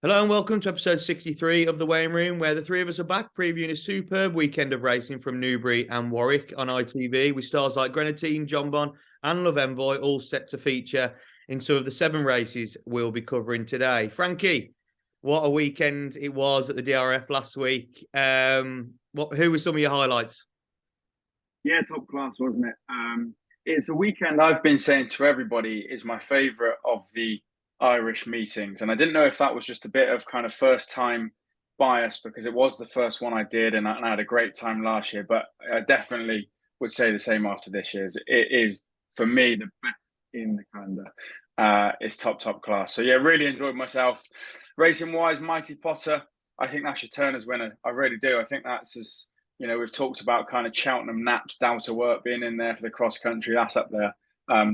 Hello and welcome to episode 63 of The Weighing Room, where the three of us are back previewing a superb weekend of racing from Newbury and Warwick on ITV, with stars like Grenadine, John Bon and Love Envoy all set to feature in some of the 7 races we'll be covering today. Frankie, what a weekend it was at the DRF last week. Who were some of your highlights? Yeah, top class, wasn't it? It's a weekend I've been saying to everybody is my favourite of the Irish meetings. And I didn't know if that was just a bit of kind of first time bias because it was the first one I did and I had a great time last year. But I definitely would say the same after this year's. It is, for me, the best in the calendar. It's top class. So yeah, really enjoyed myself. Racing wise, Mighty Potter, I think that's your Turner's winner. I really do. I think that's as, we've talked about kind of Cheltenham Naps, Doubt of Work being in there for the cross country. That's up there.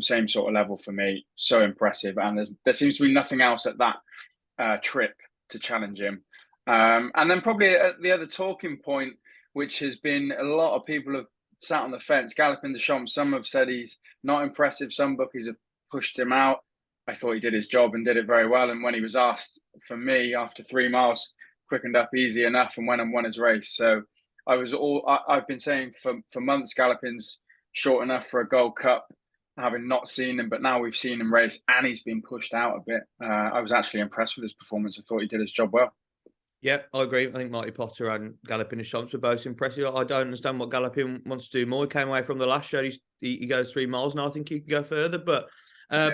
Same sort of level for me. So impressive. And there seems to be nothing else at that trip to challenge him. And then probably the other talking point, which has been a lot of people have sat on the fence, Galloping the Champs. Some have said he's not impressive. Some bookies have pushed him out. I thought he did his job and did it very well. And when he was asked, for me, after 3 miles, quickened up easy enough and went and won his race. So I've been saying for months, Galloping's short enough for a Gold Cup, having not seen him, but now we've seen him race and he's been pushed out a bit. I was actually impressed with his performance. I thought he did his job well. Yeah, I agree. I think Mighty Potter and Galloping the Champs were both impressive. I don't understand what Galloping wants to do more. He came away from the last show. He goes 3 miles now. I think he can go further. But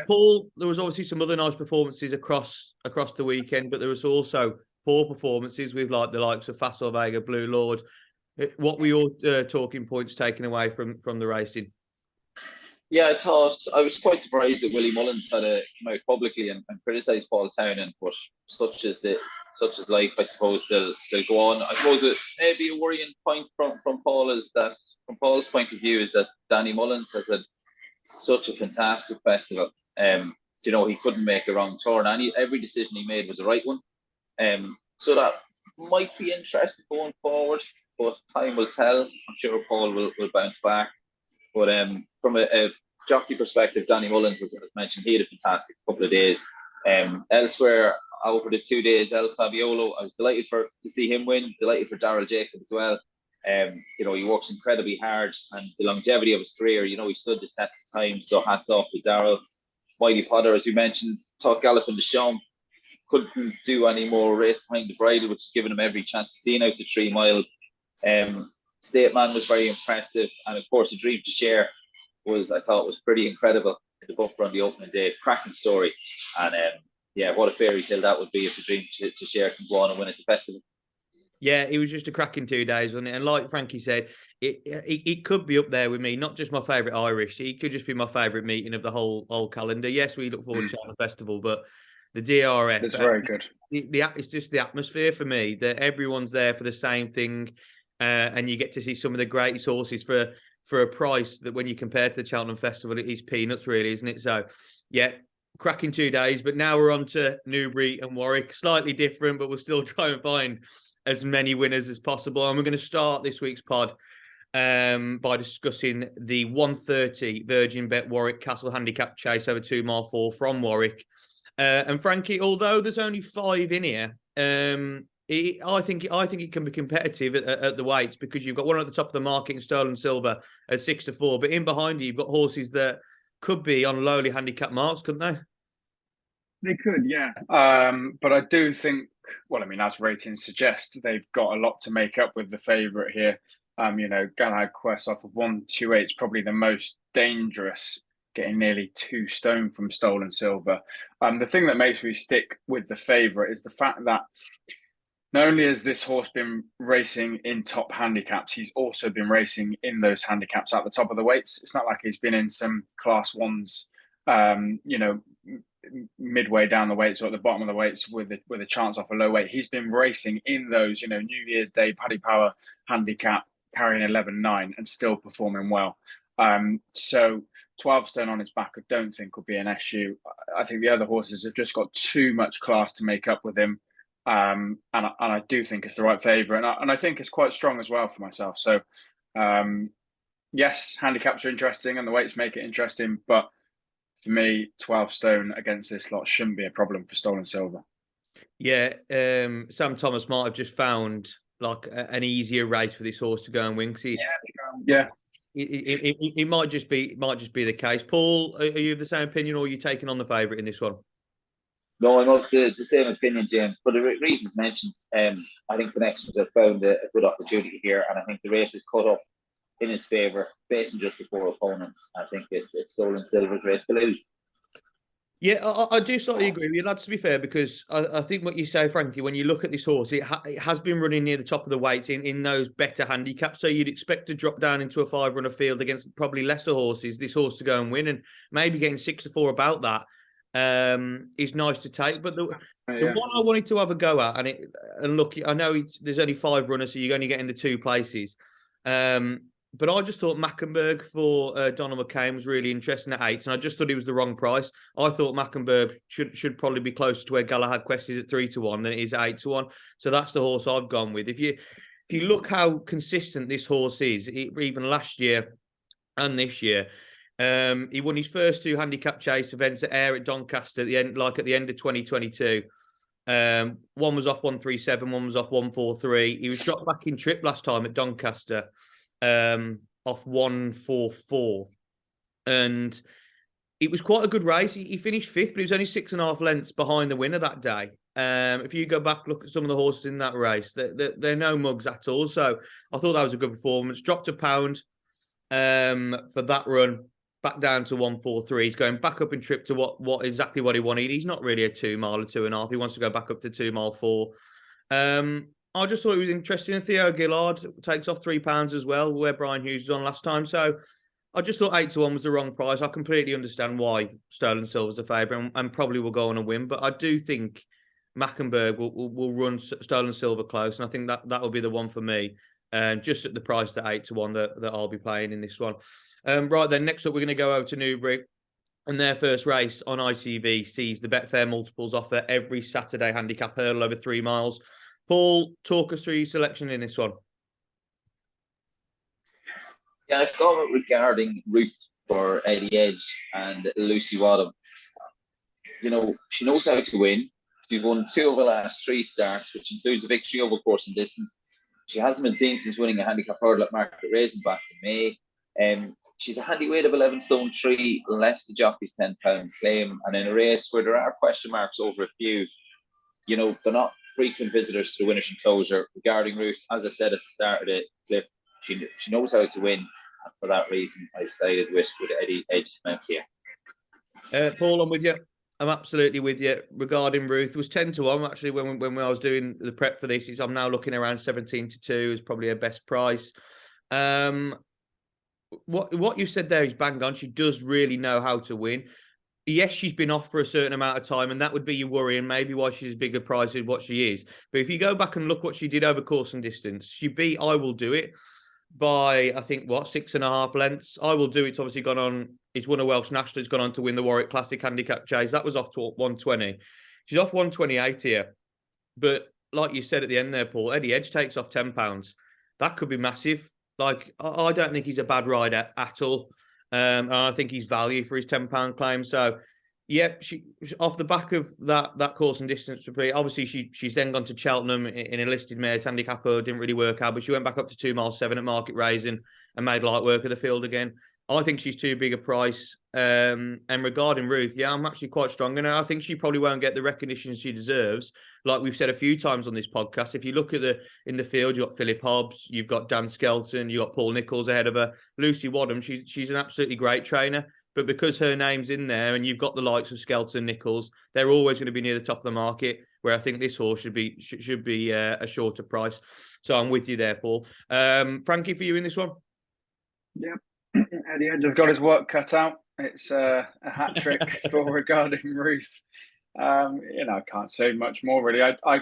Paul, there was obviously some other nice performances across the weekend, but there was also poor performances with like the likes of Facile Vega, Blue Lord. What were your talking points taken away from the racing? Yeah, I was quite surprised that Willie Mullins had come out publicly and criticised Paul Townend, but such is life. I suppose they'll go on. I suppose it maybe a worrying point from Paul is that, from Paul's point of view, is that Danny Mullins has had such a fantastic festival. He couldn't make a wrong turn. Every decision he made was the right one. So that might be interesting going forward, but time will tell. I'm sure Paul will bounce back. But from a jockey perspective, Danny Mullins, as mentioned, he had a fantastic couple of days. Elsewhere, over the 2 days, El Fabiolo, I was delighted to see him win, delighted for Daryl Jacob as well. He works incredibly hard, and the longevity of his career, he stood the test of time, so hats off to Daryl. Mighty Potter, as we mentioned, Talk Galloping the Champs, couldn't do any more race behind the bridle, which has given him every chance of seeing out the 3 miles. State Man was very impressive, and of course, A Dream to Share I thought was pretty incredible in the bumper on the opening day. Cracking story, and what a fairy tale that would be if A Dream to Share can go on and win at the festival. Yeah, it was just a cracking 2 days, wasn't it? And like Frankie said, it could be up there with me. Not just my favourite Irish, it could just be my favourite meeting of the whole calendar. Yes, we look forward to the festival, but the DRF, it's very good. It's just the atmosphere for me, that everyone's there for the same thing. And you get to see some of the greatest horses for a price that, when you compare to the Cheltenham Festival, it is peanuts, really, isn't it? So, yeah, cracking 2 days. But now we're on to Newbury and Warwick. Slightly different, but we'll still try and find as many winners as possible. And we're going to start this week's pod by discussing the 1:30 Virgin Bet Warwick Castle Handicap Chase over 2 mile 4 from Warwick. And Frankie, although there's only 5 in here, I think it can be competitive at the weights, because you've got one at the top of the market in Stolen Silver at 6 to 4, but in behind you, you've got horses that could be on lowly handicap marks, couldn't they? They could, yeah. But I do think, as ratings suggest, they've got a lot to make up with the favourite here. Galahad Quest off of 128 is probably the most dangerous, getting nearly 2 stone from Stolen Silver. The thing that makes me stick with the favourite is the fact that not only has this horse been racing in top handicaps, he's also been racing in those handicaps at the top of the weights. It's not like he's been in some class ones, midway down the weights or at the bottom of the weights with a chance off a low weight. He's been racing in those, New Year's Day Paddy Power handicap, carrying 11.9 and still performing well. So 12 stone on his back, I don't think will be an issue. I think the other horses have just got too much class to make up with him. And I do think it's the right favourite, and I think it's quite strong as well for myself. So, yes, handicaps are interesting, and the weights make it interesting. But for me, 12 stone against this lot shouldn't be a problem for Stolen Silver. Yeah, Sam Thomas might have just found like an easier race for this horse to go and win. Yeah. It might just be the case. Paul, are you of the same opinion, or are you taking on the favourite in this one? No, I'm of the same opinion, James. For the reasons mentioned, I think Connections have found a good opportunity here, and I think the race is cut up in his favour, facing just the 4 opponents. I think it's Stolen Silver's race to lose. Yeah, I do slightly agree with you, lads, to be fair, because I think what you say, Frankie, when you look at this horse, it has been running near the top of the weights in those better handicaps. So you'd expect to drop down into a 5-runner field against probably lesser horses, this horse to go and win, and maybe getting 6-4 about that is nice to take. But the one I wanted to have a go at, and look, I know there's only 5 runners, so you're only getting the 2 places. But I just thought Mackenberg for Donald McCain was really interesting at 8, and I just thought it was the wrong price. I thought Mackenberg should probably be closer to where Galahad Quest is at 3-1 than it is at 8-1. So that's the horse I've gone with. If you look how consistent this horse is, even last year and this year, he won his first 2 handicap chase events at Ayr at Doncaster at the end of 2022. One was off 137, one was off 143. He was dropped back in trip last time at Doncaster, off 144, and it was quite a good race. He finished 5th, but he was only 6.5 lengths behind the winner that day. If you go back, look at some of the horses in that race, they're no mugs at all. So I thought that was a good performance. Dropped £1 for that run, back down to 143. He's going back up in trip to what exactly what he wanted. He's not really a 2 mile or 2.5. He wants to go back up to 2 mile 4. I just thought it was interesting. And Theo Gillard takes off £3 as well, where Brian Hughes was on last time. So I just thought 8-1 was the wrong price. I completely understand why Stolen Silver's a favourite and probably will go on and win. But I do think Mackenberg will run Stolen Silver close. And I think that will be the one for me. Just at the price at 8-1 that I'll be playing in this one. Right then, next up, we're going to go over to Newbury. And their first race on ITV sees the Betfair multiples offer every Saturday handicap hurdle over 3 miles. Paul, talk us through your selection in this one. Yeah, I've gone regarding Ruth for Eddie Edge and Lucy Wadham. You know, she knows how to win. She's won 2 of the last 3 starts, which includes a victory over course and distance. She hasn't been seen since winning a handicap hurdle at Market Racing back in May. She's a handy weight of 11 stone 3, less the jockey's £10 claim. And in a race where there are question marks over a few, you know, they're not frequent visitors to the winner's enclosure. Regarding Ruth, as I said at the start of the clip, she knows how to win. And for that reason, I sided with Eddie Edge here. Paul, I'm with you. I'm absolutely with you. Regarding Ruth, it was 10-1 actually when I was doing the prep for this. I'm now looking around 17-2 is probably her best price. What you said there is bang on. She does really know how to win. Yes, she's been off for a certain amount of time, and that would be your worry, and maybe why she's a bigger price is what she is. But if you go back and look what she did over course and distance, she beat I Will Do It by, I think, 6.5 lengths. I Will Do It's obviously gone on. It's won a Welsh National. It's gone on to win the Warwick Classic Handicap Chase. That was off to 120. She's off 128 here. But like you said at the end there, Paul, Eddie Edge takes off £10. That could be massive. Like, I don't think he's a bad rider at all. And I think he's value for his £10 claim. So, yeah, she off the back of that course and distance. Obviously, she's then gone to Cheltenham in a listed mare's handicapper. Didn't really work out, but she went back up to 2 miles 7 at Market Racing and made light work of the field again. I think she's too big a price. And regarding Ruth, yeah, I'm actually quite strong in her. I think she probably won't get the recognition she deserves. Like we've said a few times on this podcast, if you look at in the field, you've got Philip Hobbs, you've got Dan Skelton, you've got Paul Nicholls ahead of her. Lucy Wadham, she's an absolutely great trainer. But because her name's in there and you've got the likes of Skelton, Nicholls, they're always going to be near the top of the market, where I think this horse should be a shorter price. So I'm with you there, Paul. Frankie, for you in this one? Yeah. Eddie Edge has got his work cut out. It's a hat trick for regarding Ruth. I can't say much more really. I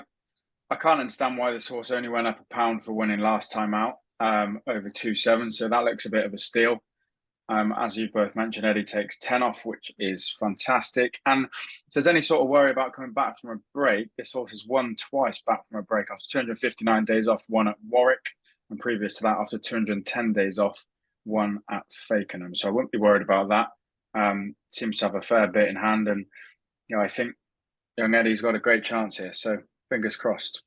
can't understand why this horse only went up £1 for winning last time out, over 2.7. So that looks a bit of a steal. As you both mentioned, Eddie takes 10 off, which is fantastic. And if there's any sort of worry about coming back from a break, this horse has won twice back from a break after 259 days off, one at Warwick, and previous to that, after 210 days off, one at Fakenham. So I wouldn't be worried about that. Seems to have a fair bit in hand. And, I think young Eddie's got a great chance here. So fingers crossed.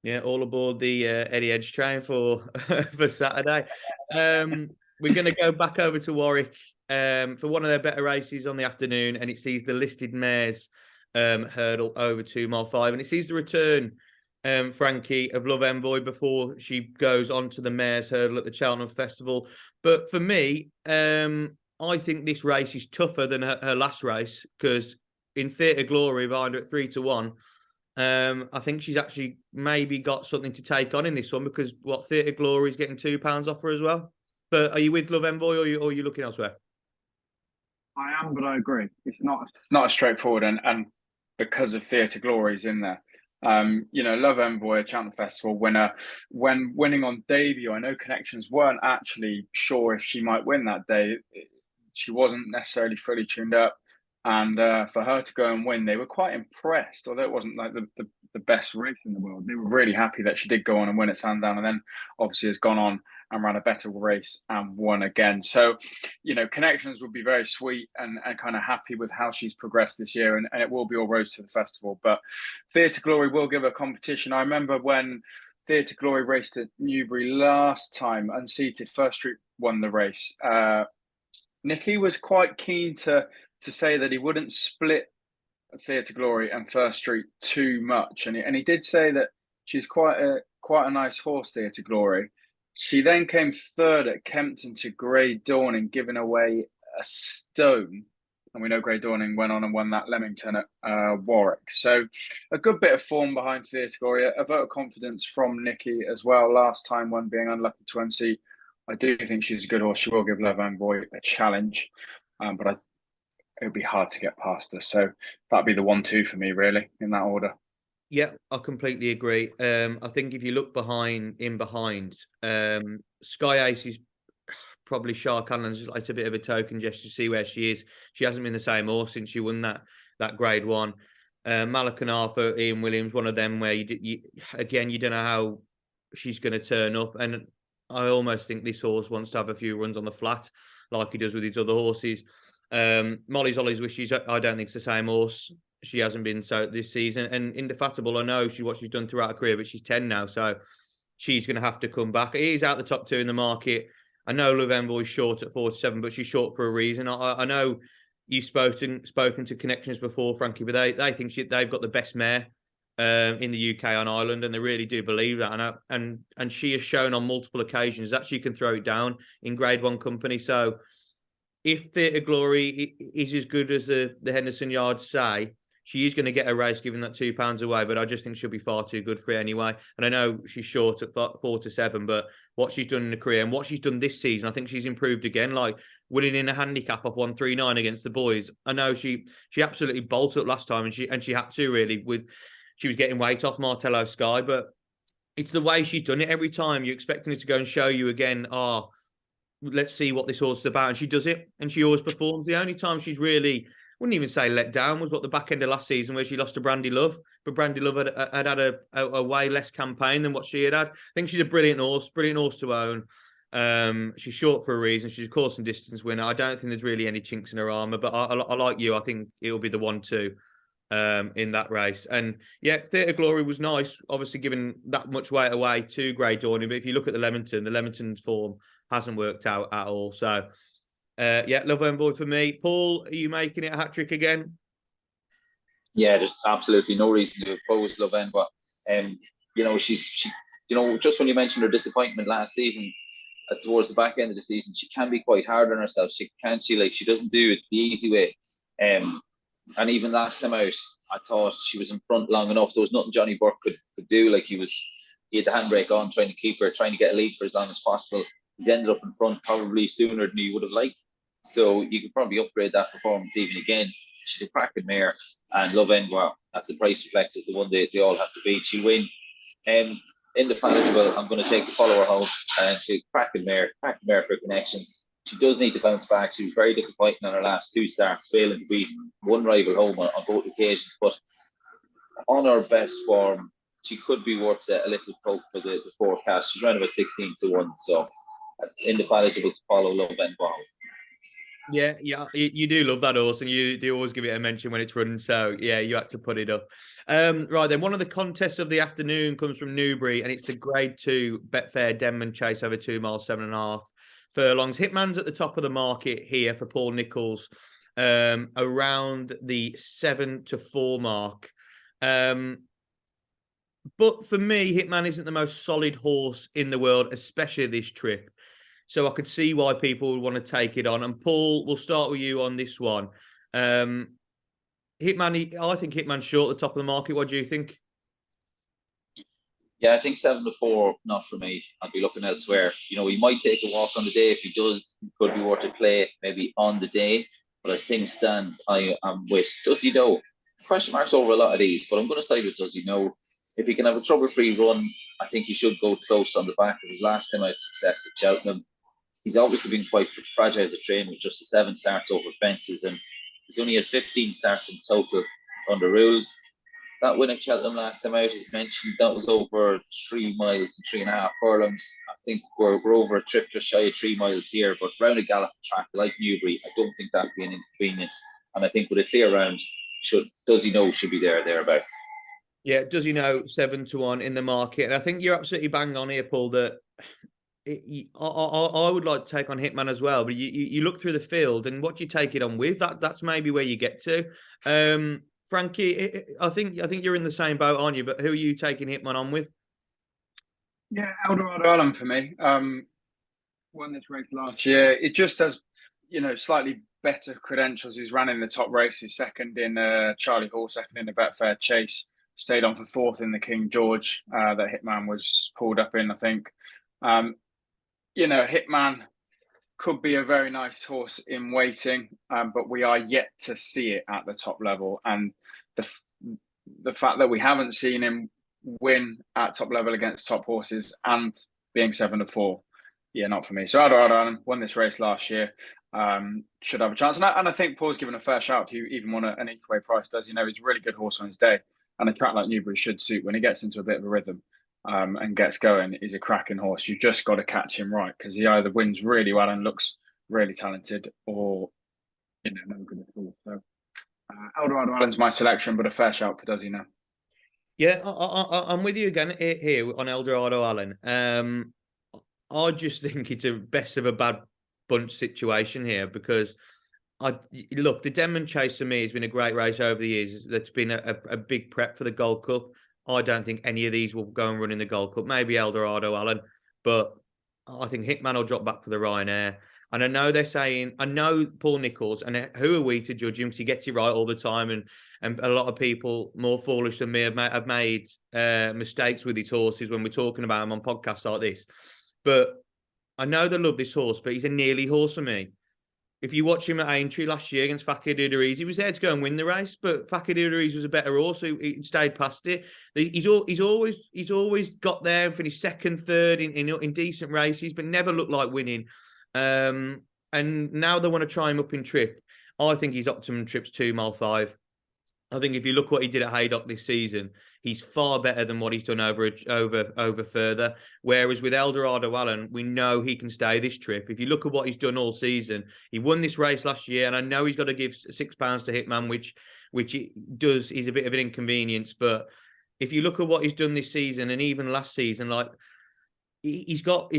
Yeah, all aboard the Eddie Edge train for for Saturday. We're going to go back over to Warwick for one of their better races on the afternoon, and it sees the listed mares hurdle over 2 mile 5, and it sees the return, Frankie, of Love Envoy before she goes on to the mares hurdle at the Cheltenham Festival. But for me, I think this race is tougher than her last race, because in Theatre Glory behind her at 3-1. I think she's actually maybe got something to take on in this one, because Theatre Glory is getting £2 off her as well. But are you with Love Envoy, or are you looking elsewhere? I am, but I agree. It's not as straightforward, and because of Theatre Glory's in there. Love Envoy, Cheltenham Festival winner, when winning on debut, I know connections weren't actually sure if she might win that day. She wasn't necessarily fully tuned up. And for her to go and win, they were quite impressed, although it wasn't like the best race in the world. They were really happy that she did go on and win at Sandown, and then obviously has gone on and ran a better race and won again. So, connections would be very sweet and kind of happy with how she's progressed this year, and it will be all rose to the festival. But Theatre Glory will give her competition. I remember when Theatre Glory raced at Newbury last time, unseated, First Street won the race. Nicky was quite keen to say that he wouldn't split Theatre Glory and First Street too much, and he did say that she's quite a nice horse, Theatre Glory. She then came third at Kempton to Grey Dawning, giving away a stone, and we know Grey Dawning went on and won that Leamington at Warwick. So a good bit of form behind Theatre Glory, a vote of confidence from Nicky as well. Last time, one being unlucky to unseat. I do think she's a good horse. She will give Love Envoy a challenge, but it would be hard to get past her. So that'd be the 1-2 for me, really, in that order. Yeah, I completely agree. I think if you look behind, Sky Ace is probably Shark Allen's. It's a bit of a token just to see where she is. She hasn't been the same horse since she won that Grade 1. Malakan Arthur, Ian Williams, one of them where you don't know how she's going to turn up. And I almost think this horse wants to have a few runs on the flat like he does with his other horses. Molly's Ollie's Wishes, I don't think it's the same horse. She hasn't been so this season. And Indefatigable, I know what she's done throughout her career, but she's 10 now, so she's going to have to come back. He's out the top 2 in the market. I know Love Envoy's short at 4-7, but she's short for a reason. I know you've spoken to connections before, Frankie, but they think they've got the best mare in the UK on Ireland, and they really do believe that. And she has shown on multiple occasions that she can throw it down in Grade 1 company. So if Theatre Glory is as good as the Henderson Yards say, she is going to get a race giving that £2 away, but I just think she'll be far too good for it anyway. And I know she's short at 4-7, but what she's done in the career and what she's done this season, I think she's improved again, like winning in a handicap of 139 against the boys. I know she absolutely bolted up last time, and she had to really, she was getting weight off Martello Sky, but it's the way she's done it every time. You're expecting her to go and show you again, let's see what this horse is about. And she does it, and she always performs. The only time she's really, wouldn't even say let down, was the back end of last season where she lost to Brandy Love. But Brandy Love had a way less campaign than what she had. I think she's a brilliant horse to own. She's short for a reason. She's a course and distance winner. I don't think there's really any chinks in her armour, but I like you. I think it'll be the 1-2 in that race. And yeah, Theatre Glory was nice, obviously giving that much weight away to Grey Dawning. But if you look at the Leamington's form hasn't worked out at all. So Love Envoy for me. Paul, are you making it a hat-trick again? Yeah, there's absolutely no reason to oppose Love Envoy. She just when you mentioned her disappointment last season, towards the back end of the season, she can be quite hard on herself. She doesn't do it the easy way. And even last time out, I thought she was in front long enough. There was nothing Johnny Burke could do. Like he had the handbrake on, trying to keep her, trying to get a lead for as long as possible. He's ended up in front probably sooner than he would have liked. So you could probably upgrade that performance even again. She's a cracking mare, and Love Envoy, as the price reflects, is the one they all have to beat. She'll win. Indefatigable, I'm going to take the follower home, and she's cracking mare for connections. She does need to bounce back. She was very disappointing on her last 2 starts, failing to beat one rival home on both occasions. But on her best form, she could be worth a little poke for the forecast. She's around about 16-1, so Indefatigable to follow Love Envoy. Yeah, you do love that horse, and you do always give it a mention when it's running. So yeah, you had to put it up. Right then, one of the contests of the afternoon comes from Newbury, and it's the Grade 2 Betfair Denman Chase over 2 miles, 7.5 furlongs. Hitman's at the top of the market here for Paul Nicholls, around the 7-4 mark. But for me, Hitman isn't the most solid horse in the world, especially this trip. So I could see why people would want to take it on. And Paul, we'll start with you on this one. Hitman, I think Hitman's short at the top of the market. What do you think? Yeah, I think 7-4, not for me. I'd be looking elsewhere. He might take a walk on the day. If he does, it could be worth a play maybe on the day. But as things stand, I am with Does he know? Question marks over a lot of these, but I'm going to side with Does he know? If he can have a trouble-free run, I think he should go close on the back of his last time out success at Cheltenham. He's obviously been quite fragile to train with just 7 starts over fences, and he's only had 15 starts in total under rules. That win at Cheltenham last time out, as mentioned, that was over 3 miles and 3.5 furlongs. I think we're over a trip just shy of 3 miles here, but round a gallop track like Newbury, I don't think that'd be an inconvenience. And I think with a clear round, Does he know should be thereabouts. Yeah, Does he know 7-1 in the market? And I think you're absolutely bang on here, Paul, that I would like to take on Hitman as well. But you look through the field and what you take it on with, that's maybe where you get to. Frankie, I think you're in the same boat, aren't you? But who are you taking Hitman on with? Yeah, Eldorado Allen for me. Won this race last year. It just has, slightly better credentials. He's ran in the top races, second in Charlie Hall, second in the Betfair Chase, stayed on for fourth in the King George that Hitman was pulled up in, I think. Hitman could be a very nice horse in waiting, but we are yet to see it at the top level. And the fact that we haven't seen him win at top level against top horses and being 7-4, yeah, not for me. So Eldorado won this race last year. Should have a chance. And I think Paul's given a fair shout if you even want an each way price. He's a really good horse on his day. And a track like Newbury should suit when he gets into a bit of a rhythm. And gets going, is a cracking horse. You've just got to catch him right, because he either wins really well and looks really talented, or no good at all. So Eldorado Allen's my selection, but a fair shout for Does he know? Yeah, I'm with you again here on Eldorado Allen. I just think it's a best of a bad bunch situation here, because look, the Denman Chase for me has been a great race over the years. That's been a big prep for the Gold Cup. I don't think any of these will go and run in the Gold Cup. Maybe Eldorado Allen, but I think Hitman will drop back for the Ryanair. And I know they're saying, I know Paul Nicholls, and who are we to judge him? Because he gets it right all the time, and a lot of people more foolish than me have made mistakes with his horses when we're talking about him on podcasts like this. But I know they love this horse, but he's a nearly horse for me. If you watch him at Aintree last year against Fakir Dudariz, he was there to go and win the race, but Fakir Dudariz was a better horse, so he stayed past it. He's always got there and finished second, third in decent races, but never looked like winning. And now they want to try him up in trip. I think his optimum trip's 2 mile 5. I think if you look what he did at Haydock this season, he's far better than what he's done over further. Whereas with Eldorado Allen, we know he can stay this trip. If you look at what he's done all season, he won this race last year, and I know he's got to give £6 to Hitman, which he does is a bit of an inconvenience. But if you look at what he's done this season and even last season, like he's got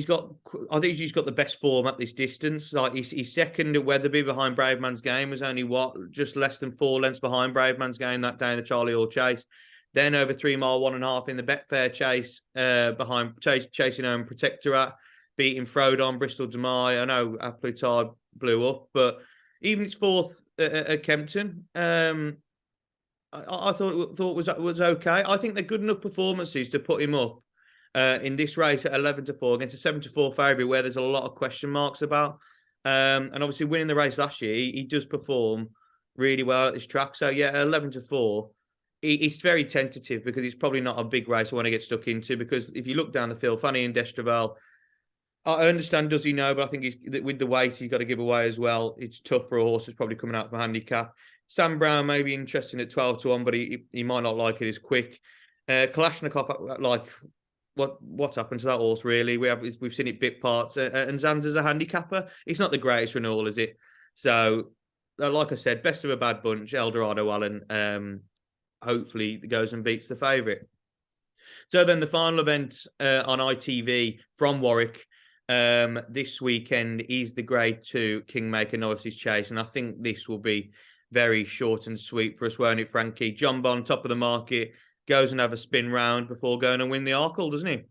I think he's got the best form at this distance. Like he's second at Weatherby behind Brave Man's Game, was only just less than 4 lengths behind Brave Man's Game that day in the Charlie Hall Chase. Then over 3 mile 1.5 in the Betfair Chase, behind chasing home Protectorate, beating Frodon, Bristol Demai. I know Plutard blew up, but even its fourth at Kempton, I thought was okay. I think they're good enough performances to put him up in this race at 11-4 against a 7-4 favourite, where there's a lot of question marks about. And obviously winning the race last year, he does perform really well at this track. So yeah, 11-4. It's very tentative, because it's probably not a big race I want to get stuck into, because if you look down the field, Fanny and Destraval, I understand Does he know, but I think with the weight he's got to give away as well. It's tough for a horse that's probably coming out from a handicap. Sam Brown may be interesting at 12-1, but he might not like it as quick. Kalashnikov, like what's happened to that horse really? We've seen it bit parts, and Zander's a handicapper. It's not the greatest renewal, is it? So, like I said, best of a bad bunch, Eldorado Allen. Hopefully goes and beats the favourite. So then the final event on ITV from Warwick this weekend is the Grade 2 Kingmaker Novices Chase. And I think this will be very short and sweet for us, won't it, Frankie? John Bond, top of the market, goes and have a spin round before going and win the Arkle, doesn't he?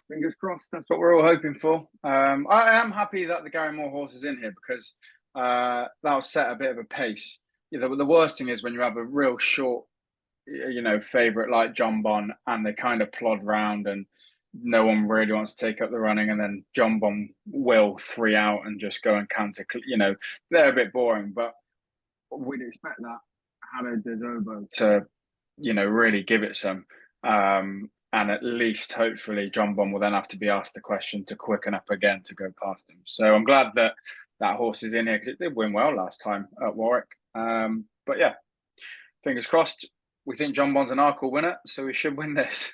Fingers crossed. That's what we're all hoping for. I am happy that the Gary Moore horse is in here because that'll set a bit of a pace. The worst thing is when you have a real short, favourite like John Bon and they kind of plod round and no one really wants to take up the running, and then John Bon will 3 out and just go and counter. They're a bit boring, but we'd expect that Hannah Dezobo to, really give it some. And at least, hopefully, John Bon will then have to be asked the question to quicken up again to go past him. So I'm glad that horse is in here because it did win well last time at Warwick. But yeah, fingers crossed. We think John Bon's an Arkle winner, so we should win this.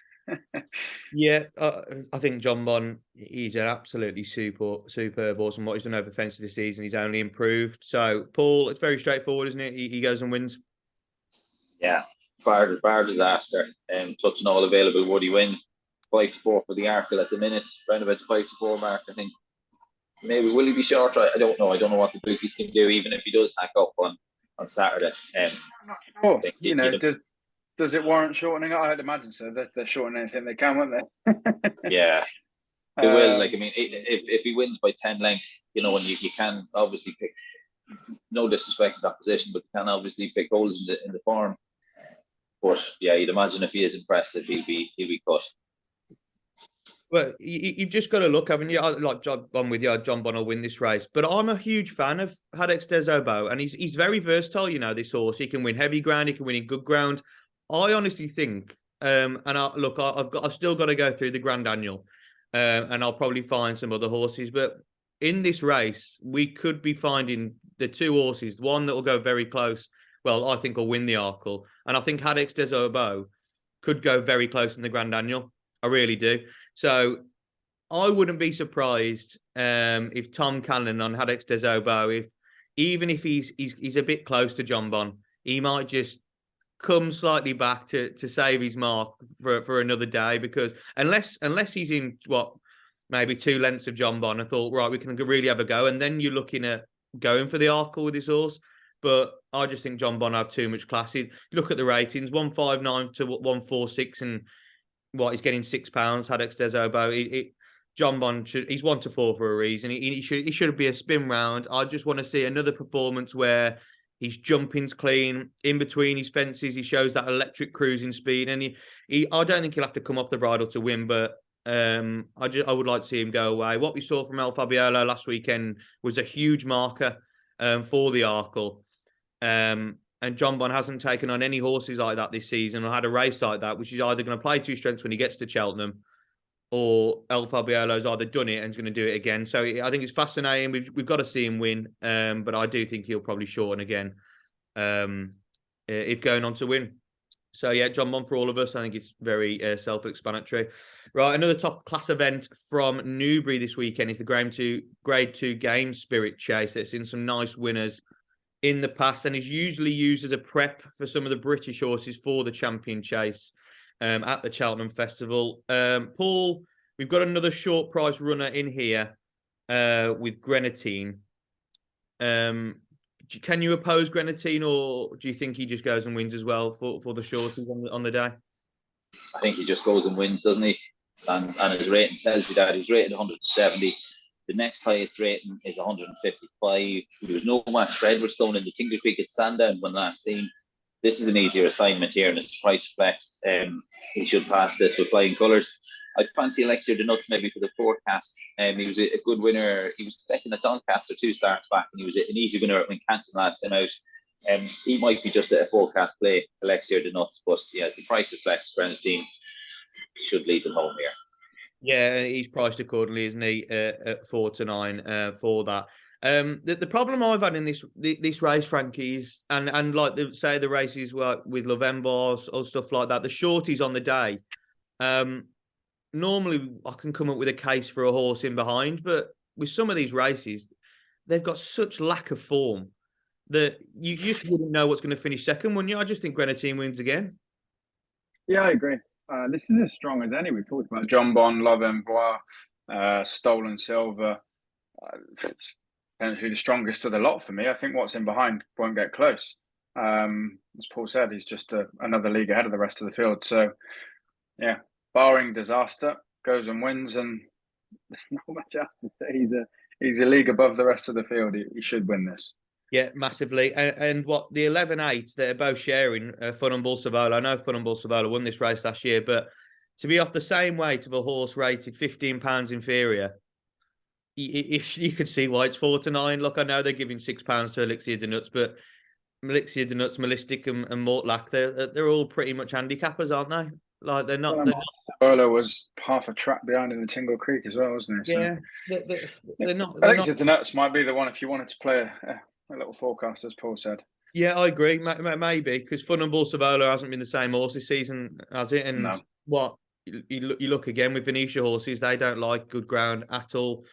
Yeah, I think John Bon, he's an absolutely superb horse, and what he's done over fences this season, he's only improved. So, Paul, it's very straightforward, isn't it? He goes and wins. Yeah, bar disaster. Touching all available wood, he wins. 5-4 for the Arkle at the minute, around about the 5-4 mark, I think. Maybe will he be short? I don't know. I don't know what the bookies can do, even if he does hack up on Saturday. Does it warrant shortening? I'd imagine so. They're shortening anything they can, won't they? Yeah, they will. Like, I mean, if he wins by 10 lengths, and you can obviously pick. No disrespect to that position, but you can obviously pick holes in the form. But yeah, you'd imagine if he is impressive, he'll be cut. Well, you've just got to look, haven't you? Like John Bon with you, John Bon will win this race. But I'm a huge fan of Hadex Des Obeaux, and he's very versatile. This horse, he can win heavy ground, he can win in good ground. I honestly think, I've still got to go through the Grand Annual, and I'll probably find some other horses. But in this race, we could be finding the 2 horses, one that will go very close. Well, I think will win the Arkle, and I think Hadex Des Obeaux could go very close in the Grand Annual. I really do. So I wouldn't be surprised if Tom Cannon on Hadex Des Obeaux, even if he's a bit close to John Bon, he might just come slightly back to save his mark for another day, because unless he's in maybe 2 lengths of John Bon, I thought, right, we can really have a go, and then you're looking at going for the Arkle with his horse. But I just think John Bon have too much class. Look at the ratings, 159 to 146, and he's getting £6. Hadex Des Obeaux. John Bon he's 1 to 4 for a reason. He should be a spin round. I just want to see another performance where his jumping's clean, in between his fences, he shows that electric cruising speed, and I don't think he'll have to come off the bridle to win, but I would like to see him go away. What we saw from El Fabiolo last weekend was a huge marker for the Arkle. And John Bon hasn't taken on any horses like that this season or had a race like that, which is either going to play 2 strengths when he gets to Cheltenham, or El Fabiolo's either done it and is going to do it again. So I think it's fascinating. We've got to see him win, but I do think he'll probably shorten again if going on to win. So yeah, John Bon for all of us. I think it's very self-explanatory. Right, another top class event from Newbury this weekend is the Grade 2 Game Spirit Chase. It's in some nice winners in the past, and is usually used as a prep for some of the British horses for the Champion Chase at the Cheltenham Festival. Paul, we've got another short price runner in here with Grenadine. Can you oppose Grenadine, or do you think he just goes and wins as well for the shorties on the day? I think he just goes and wins, doesn't he? And his rating tells you that. He's rated 170. The next highest rating is 155. There was no match for Edwardstone in the Tingle Creek at Sandown when last seen. This is an easier assignment here, and it's price flex. He should pass this with flying colours. I fancy Elixir de Nuts maybe for the forecast. He was a good winner. He was second at Doncaster 2 starts back, and he was an easy winner at Wincanton last time out. He might be just a forecast play, Elixir de Nuts, but yeah, the price of flex for Grenadine should lead them home here. Yeah, he's priced accordingly, isn't he? At 4 to 9 for that. The problem I've had in this race, Frankie, is and like the races with Lovember or stuff like that, the shorties on the day. Normally I can come up with a case for a horse in behind, but with some of these races, they've got such lack of form that you just wouldn't know what's going to finish second, wouldn't you? I just think Grenadine wins again. Yeah, I agree. This is as strong as any. We've talked about John Bond, Love Envoi, Stolen Silver. It's potentially the strongest of the lot for me. I think what's in behind won't get close. As Paul said, he's just another league ahead of the rest of the field. So, yeah, barring disaster, goes and wins, and there's not much else to say. He's a league above the rest of the field. He should win this. Yeah, massively. And what the 11-8 they're both sharing, Fun and Bull Savola. I know Fun and Bull Savola won this race last year, but to be off the same weight of a horse rated £15 inferior, you could see why it's 4-9. Look, I know they're giving £6 to Elixir de Nuts, but Elixir de Nuts, Melistic, and Mortlack, they're all pretty much handicappers, aren't they? Like they're not. Savola was half a track behind in the Tingle Creek as well, wasn't he? Yeah, so, they're not. Elixir de Nuts might be the one if you wanted to play a little forecast, as Paul said. Yeah, I agree. Maybe because Fun and Bull Savola hasn't been the same horse this season, has it? And what you look again with Venetia horses, they don't like good ground at all.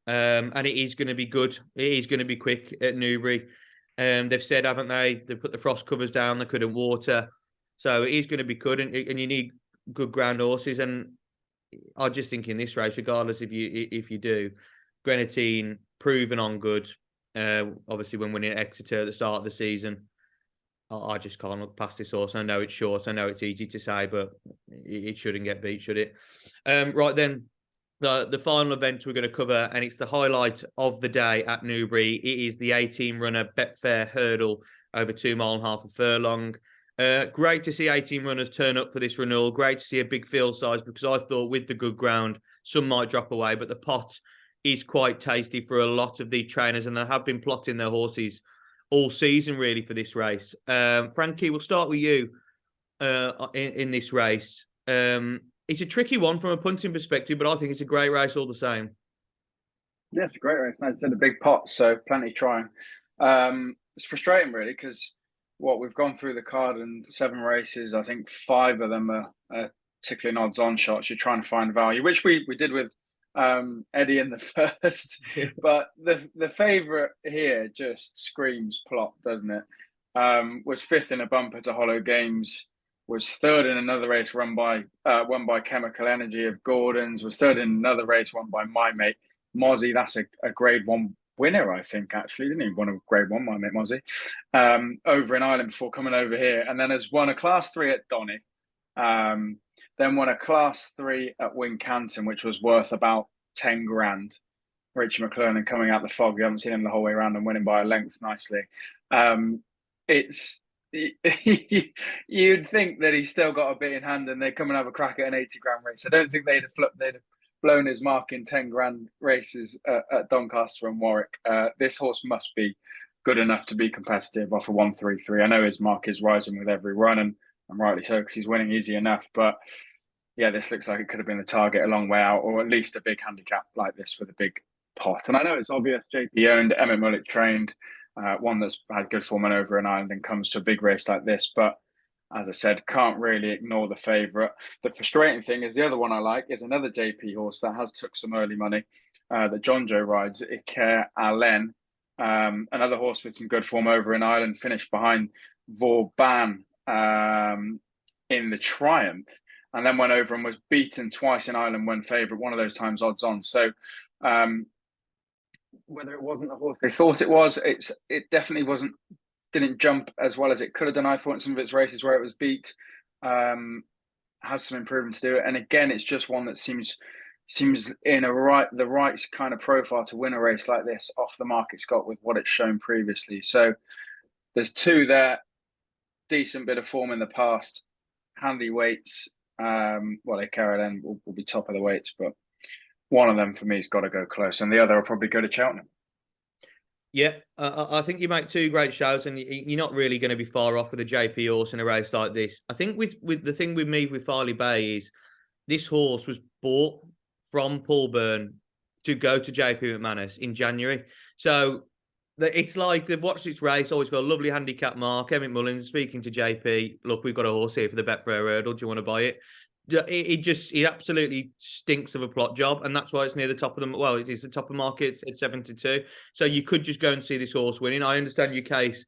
And it is going to be good. It is going to be quick at Newbury. They've said, haven't they? They put the frost covers down. They couldn't water, so it is going to be good. And you need good ground horses. And I just think in this race, regardless if you do, Grenadine proven on good. Obviously, when winning Exeter at the start of the season, I just can't look past this horse. I know it's short. I know it's easy to say, but it shouldn't get beat, should it? Right then. The final event we're going to cover, and it's the highlight of the day at Newbury. It is the 18-runner Betfair Hurdle over 2.5 miles of furlong. Great to see 18 runners turn up for this renewal. Great to see a big field size because I thought with the good ground, some might drop away, but the pot is quite tasty for a lot of the trainers, and they have been plotting their horses all season really for this race. Frankie, we'll start with you in this race. It's a tricky one from a punting perspective, but I think it's a great race all the same. Yeah, it's a great race. Like I said, a big pot, so plenty trying. It's frustrating, really, because we've gone through the card and 7 races. I think 5 of them are tickling odds-on shots. You're trying to find value, which we did with Eddie in the first. But the favourite here just screams plot, doesn't it? Was 5th in a bumper to Hollow Games. Was 3rd in another race won by Chemical Energy of Gordon's, was 3rd in another race won by My Mate Mozzie. That's a grade 1 winner, I think, actually. Didn't he won a grade 1, My Mate Mozzie, over in Ireland before coming over here. And then has won a class 3 at Donny. Then won a class 3 at Wincanton, which was worth about 10 grand. Richie McClellan coming out the fog. We haven't seen him the whole way around and winning by a length nicely. You'd think that he's still got a bit in hand and they'd come and have a crack at an 80 grand race. I don't think they'd have blown his mark in 10 grand races at Doncaster and Warwick. This horse must be good enough to be competitive off a 133. I know his mark is rising with every run, and rightly so because he's winning easy enough. But yeah, this looks like it could have been the target a long way out, or at least a big handicap like this with a big pot. And I know it's obvious. JP owned, Emmett Mullet trained. One that's had good form over in Ireland and comes to a big race like this. But as I said, can't really ignore the favourite. The frustrating thing is the other one I like is another JP horse that has took some early money that John Joe rides, Iker Allen. Another horse with some good form over in Ireland, finished behind Vauban in the Triumph, and then went over and was beaten twice in Ireland when favourite, one of those times odds on. So whether it wasn't the horse they thought it was, it definitely wasn't. Didn't jump as well as it could have done. I thought in some of its races where it was beat, has some improvement to do it. And again, it's just one that seems in the right kind of profile to win a race like this off the mark it's got with what it's shown previously. So there's 2 there, decent bit of form in the past, handy weights. They carry then will be top of the weights, but one of them for me has got to go close, and the other will probably go to Cheltenham. Yeah, I think you make 2 great shows, and you're not really going to be far off with a JP horse in a race like this. I think with the thing with me with Farley Bay is this horse was bought from Paul Byrne to go to JP McManus in January. So it's like they've watched its race. Always got a lovely handicap mark. Emmett Mullins speaking to JP. Look, we've got a horse here for the Betfair Hurdle. Do you want to buy it? it absolutely stinks of a plot job, and that's why it's near the top of the. Well, it's the top of the market at 72. So you could just go and see this horse winning. I understand your case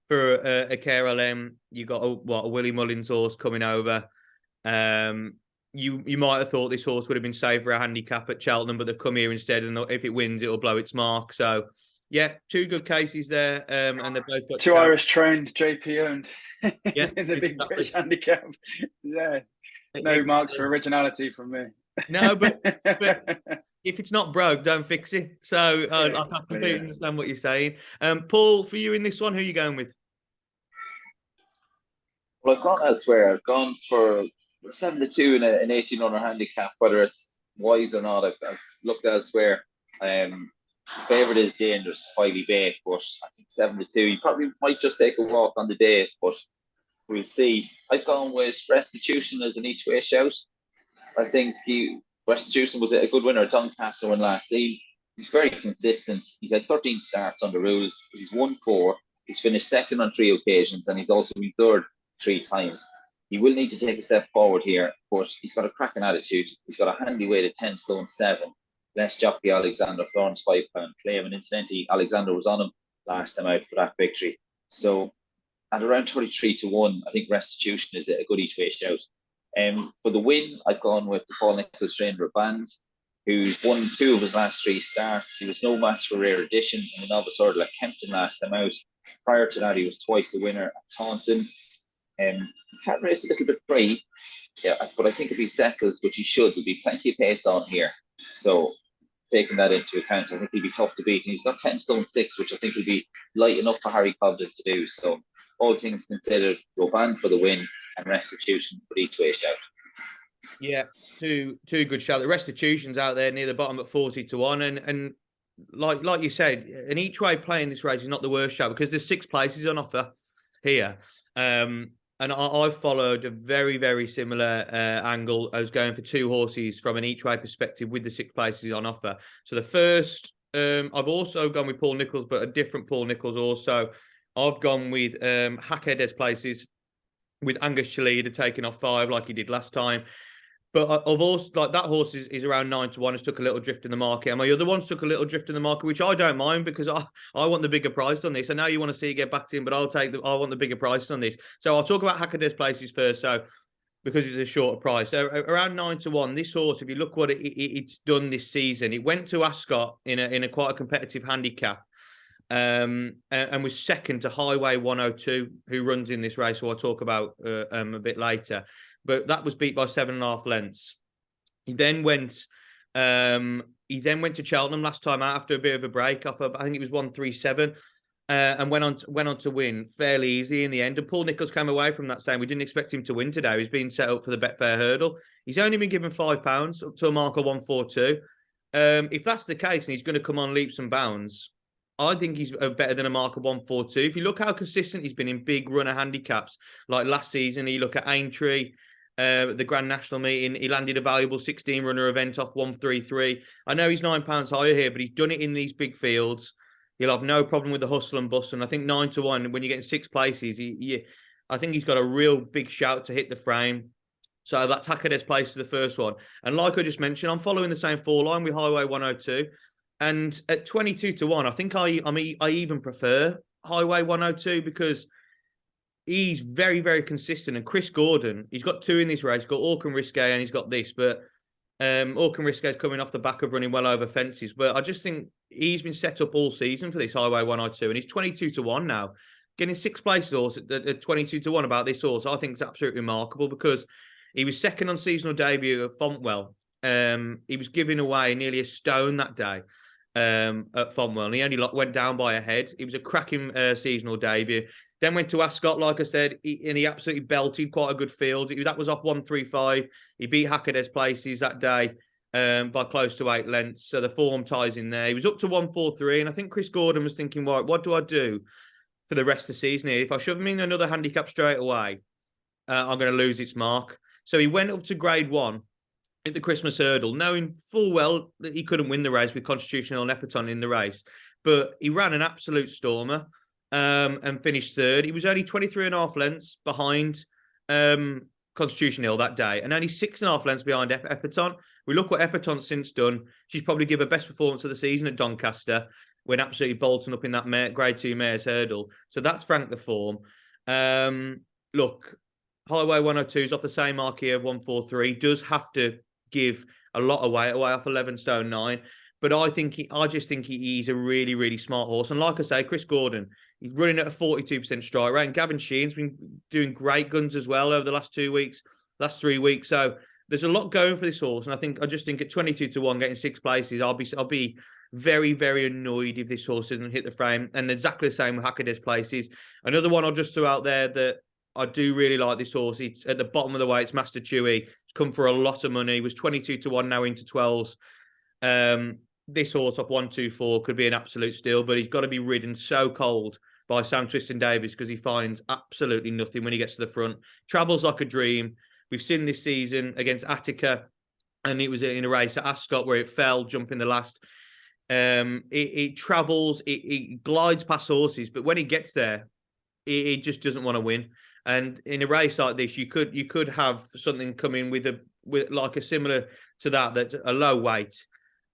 for a KRLM. You got a Willie Mullins horse coming over. You might have thought this horse would have been saved for a handicap at Cheltenham, but they've come here instead, and if it wins, it'll blow its mark. So, yeah, two good cases there, and they've both got two Irish trained, JP owned, yeah, in the big British handicap. Yeah, no marks for originality from me. No, but if it's not broke, don't fix it. So I completely understand what you're saying. Paul, for you in this one, who are you going with? Well, I've gone elsewhere. I've gone for 7-2 in an 18-runner handicap. Whether it's wise or not, I've looked elsewhere. Favourite is Dangerous, highly baked, but I think 7-2. You probably might just take a walk on the day, but we'll see. I've gone with Restitution as an each-way shout. I think Restitution was a good winner at Doncaster when last seen. He's very consistent. He's had 13 starts on the rules. He's won 4. He's finished second on 3 occasions, and he's also been third 3 times. He will need to take a step forward here, but he's got a cracking attitude. He's got a handy weight of 10 stone 7. Less jockey Alexander Thorne's £5 claim, and incidentally, Alexander was on him last time out for that victory. So at around 33-1, I think Restitution is a good each way shout. For the win, I've gone with the Paul Nicholls trainer band, who's won 2 of his last 3 starts. He was no match for Rare Edition in the novice order at Kempton last time out. Prior to that, he was twice the winner at Taunton. He can't race a little bit free, yeah, but I think if he settles, which he should, there'll be plenty of pace on here. So taking that into account, I think he'll be tough to beat. And he's got 10 stone 6, which I think will be light enough for Harry Cobden to do. So all things considered, Roban for the win and Restitution for each way shout. Yeah, two good shouts. The Restitution's out there near the bottom at 40-1, and like you said, an each way playing this race is not the worst shout because there's 6 places on offer here. And I've followed a very, very similar angle. I was going for 2 horses from an each way perspective with the 6 places on offer. So the first, I've also gone with Paul Nicholls, but a different Paul Nicholls also. I've gone with Hackerdes places with Angus Chalida taking off 5 like he did last time. But I've also, like, that horse is around 9-1. It's took a little drift in the market. And my other ones took a little drift in the market, which I don't mind because I want the bigger price on this. I know you want to see it get back in, but I want the bigger price on this. So I'll talk about Hackerdes places first. So because it's a shorter price. So around 9-1, this horse, if you look what it's done this season, it went to Ascot in a quite a competitive handicap. And was second to Highway 102, who runs in this race, who I'll talk about a bit later. But that was beat by 7.5 lengths. He then went to Cheltenham last time out after a bit of a break off of, I think it was 137, and went on to win fairly easy in the end. And Paul Nicholls came away from that saying we didn't expect him to win today. He's been set up for the Betfair hurdle. He's only been given £5 up to a mark of 142. If that's the case and he's going to come on leaps and bounds, I think he's better than a mark of 142. If you look how consistent he's been in big runner handicaps, like last season, you look at Aintree, the Grand National meeting, he landed a valuable 16-runner event off 133. I know he's £9 higher here, but he's done it in these big fields. He'll have no problem with the hustle and bustle. And I think 9-1, when you get in 6 places, I think he's got a real big shout to hit the frame. So that's Hackerdes place to the first one. And like I just mentioned, I'm following the same 4 line with Highway 102. And at 22-1, I think I even prefer Highway 102 because he's very, very consistent. And Chris Gordon, he's got 2 in this race. He's got Orcan Risque and he's got this. But Orcan Risque is coming off the back of running well over fences. But I just think he's been set up all season for this Highway 102. And he's 22-1 now. Getting 6 places horse at 22-1 about this horse, I think it's absolutely remarkable because he was second on seasonal debut at Fontwell. He was giving away nearly a stone that day at Fontwell. And he only went down by a head. It was a cracking seasonal debut. Then went to Ascot, like I said, and he absolutely belted quite a good field. That was off 135. He beat Hackerdes places that day by close to 8 lengths. So the form ties in there. He was up to 143. And I think Chris Gordon was thinking, right, what do I do for the rest of the season here? If I shove him in another handicap straight away, I'm going to lose its mark. So he went up to grade 1 at the Christmas hurdle, knowing full well that he couldn't win the race with Constitutional Nepeton in the race. But he ran an absolute stormer. And finished third. He was only 23.5 lengths behind Constitution Hill that day, and only 6.5 lengths behind Epperton. We look what Epperton's since done. She's probably given her best performance of the season at Doncaster when absolutely bolting up in that Grade 2 mare's hurdle. So that's Frank the form. Look, Highway 102 is off the same mark here of 143. Does have to give a lot away off 11 stone 9. But I just think he's a really, really smart horse. And like I say, Chris Gordon, he's running at a 42% strike rate. And Gavin Sheehan's been doing great guns as well over the last 3 weeks. So there's a lot going for this horse. And I just think at 22-1, getting 6 places, I'll be very, very annoyed if this horse doesn't hit the frame. And exactly the same with Hackade's places. Another one I'll just throw out there that I do really like this horse. It's at the bottom of the way. It's Master Chewy. It's come for a lot of money. It was 22-1, now into 12s. This horse off 124 could be an absolute steal, but he's got to be ridden so cold by Sam Twiston-Davies because he finds absolutely nothing when he gets to the front. Travels like a dream. We've seen this season against Attica, and it was in a race at Ascot where it fell, jumping the last. It travels, it glides past horses, but when he gets there, it just doesn't want to win. And in a race like this, you could have something come in with like a similar to that's a low weight.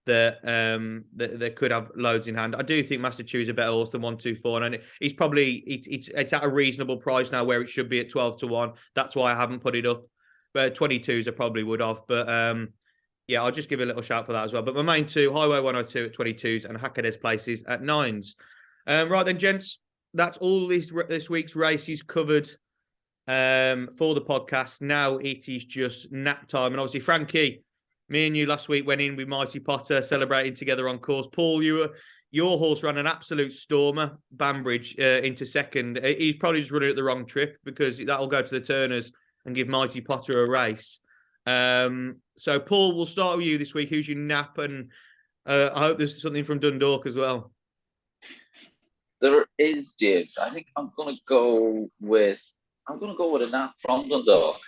That could have loads in hand. I do think Master Chew is a better horse than 124, and he's probably it's at a reasonable price now where it should be at 12-1. That's why I haven't put it up. But 22s I probably would have. But yeah, I'll just give a little shout for that as well. But my main two, Highway 102 at 22s and Hackade's places at 9s. Right then, gents, that's all this week's races covered for the podcast. Now it is just nap time, and obviously Frankie, me and you last week went in with Mighty Potter, celebrating together on course. Paul, your horse ran an absolute stormer, Banbridge, into second. He's probably just running at the wrong trip because that'll go to the Turners and give Mighty Potter a race. So, Paul, we'll start with you this week. Who's your nap? And I hope there's something from Dundalk as well. There is, James. I think I'm going to go with a nap from Dundalk.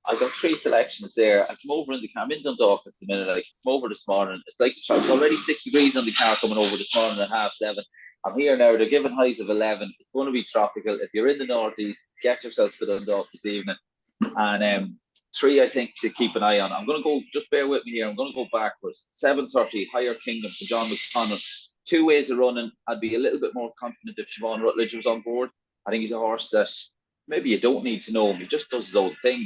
I got 3 selections there. I came over I'm in Dundalk at the minute. I came over this morning. It's like it's already 6 degrees on the car coming over this morning at 7:30. I'm here now. They're giving highs of 11. It's going to be tropical. If you're in the northeast, get yourself to Dundalk this evening. And 3, I think, to keep an eye on. I'm going to go, just bear with me here. I'm going to go backwards. 7:30, Higher Kingdom for John McConnell. 2 ways of running. I'd be a little bit more confident if Siobhan Rutledge was on board. I think he's a horse that maybe you don't need to know him. He just does his own thing.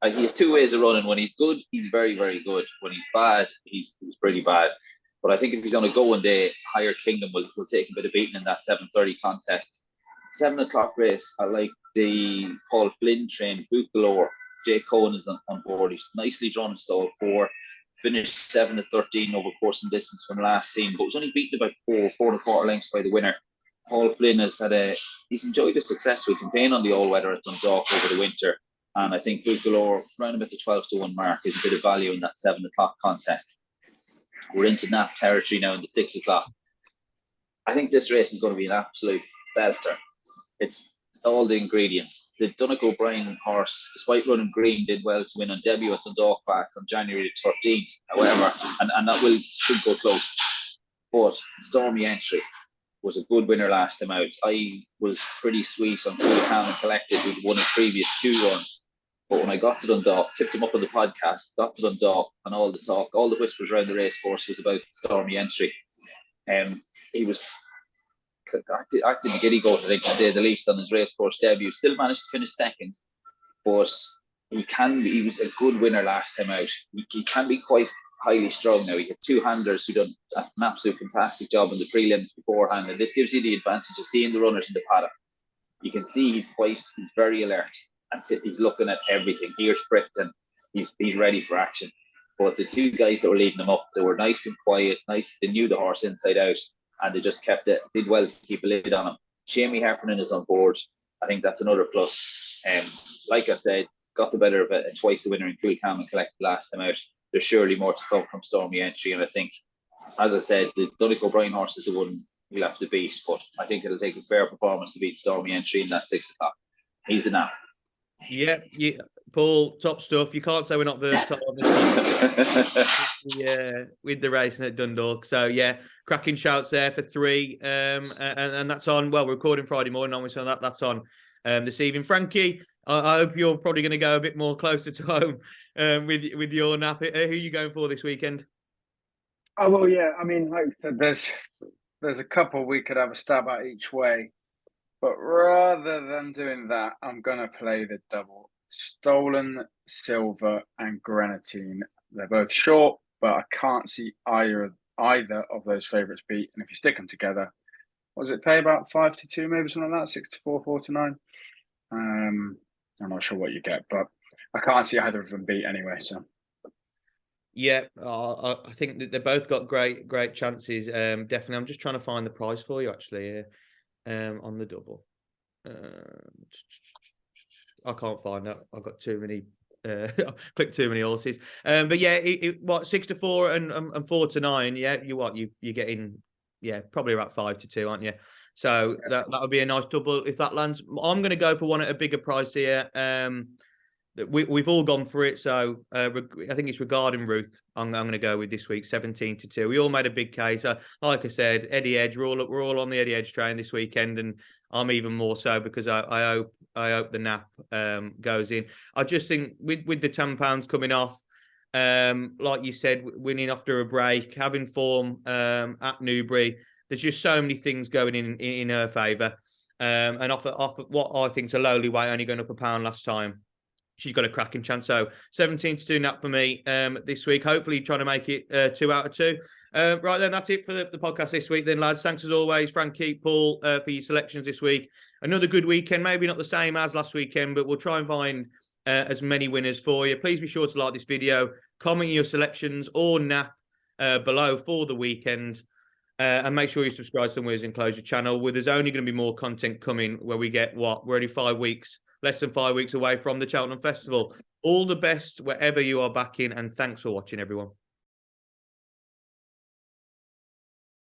He has 2 ways of running. When he's good, he's very, very good. When he's bad, he's pretty bad. But I think if he's on a going day, Higher Kingdom will take a bit of beating in that 7:30 contest. 7 o'clock race, I like the Paul Flynn train, Boot Galore. Jay Cohen is on board. He's nicely drawn in stall 4. Finished 7-13 over course and distance from last scene, but was only beaten about 4.25 lengths by the winner. Paul Flynn he's enjoyed a successful campaign on the all-weather at Dundalk over the winter. And I think Boot Galore, around about the 12-1 mark, is a bit of value in that 7 o'clock contest. We're into nap territory now in the 6 o'clock. I think this race is going to be an absolute belter. It's all the ingredients. The Donegal O'Brien horse, despite running green, did well to win on debut at Dundalk back on January 13th, however, and that should go close. But Stormy Entry was a good winner last time out. I was pretty sweet on Cool, Calm and Collected, who'd won his previous 2 runs. But when I got to Dundalk, tipped him up on the podcast, got to Dundalk, and all the talk, all the whispers around the racecourse was about Stormy Entry. He was acting a giddy goat, I think, to say the least, on his racecourse debut. Still managed to finish second, but he was a good winner last time out. He can be quite highly strung now. He had 2 handlers who done an absolute fantastic job in the prelims beforehand, and this gives you the advantage of seeing the runners in the paddock. You can see he's very alert, and he's looking at everything. Here's Brickton, he's ready for action. But the 2 guys that were leading him up, they were nice and quiet, they knew the horse inside out, and they just did well to keep a lid on him. Jamie Heffernan is on board. I think that's another plus. Like I said, got the better of it, twice the winner in Cool, Calm and Collected last time out. There's surely more to come from Stormy Entry, and I think, as I said, the Donegal O'Brien horse is the one he'll have to beat, but I think it'll take a fair performance to beat Stormy Entry in that 6 o'clock. He's a nap. Yeah, Paul, top stuff. You can't say we're not versatile with the racing at Dundalk. So yeah, cracking shouts there for 3. And that's on. Well, we're recording Friday morning, aren't we? So that's on this evening. Frankie, I hope you're probably going to go a bit more closer to home with your nap. Who are you going for this weekend? Oh well, yeah. I mean, like I said, there's a couple we could have a stab at each way, but rather than doing that, I'm gonna play the double: Stolen, Silver, and Grenadine. They're both short, but I can't see either of those favourites beat. And if you stick them together, what does it pay? About 5-2, maybe something like that. 6-4, 4-9. I'm not sure what you get, but I can't see either of them beat anyway. So yeah, I think that they both got great chances. Definitely. I'm just trying to find the price for you actually on the double. I can't find that. I've got too many. Clicked too many horses. But yeah, what 6-4 and 4-9. Yeah, you're getting probably about 5-2, aren't you? So that would be a nice double if that lands. I'm going to go for one at a bigger price here. We've all gone for it, so I think it's regarding Ruth. I'm going to go with this week 17-2. We all made a big case. Like I said, Eddie Edge. We're all on the Eddie Edge train this weekend, and I'm even more so because I hope the nap goes in. I just think with the £10 coming off, like you said, winning after a break, having form at Newbury. There's just so many things going in her favour, and off what I think is a lowly weight, only going up £1 last time. She's got a cracking chance. So 17-2 nap for me this week. Hopefully trying to make it 2 out of 2. Right then, that's it for the podcast this week then, lads. Thanks as always, Frankie, Paul, for your selections this week. Another good weekend. Maybe not the same as last weekend, but we'll try and find as many winners for you. Please be sure to like this video, comment your selections or nap below for the weekend. And make sure you subscribe to the Winners Enclosure channel, where there's only going to be more content coming where we get we're only less than 5 weeks away from the Cheltenham Festival. All the best wherever you are back in, and thanks for watching, everyone.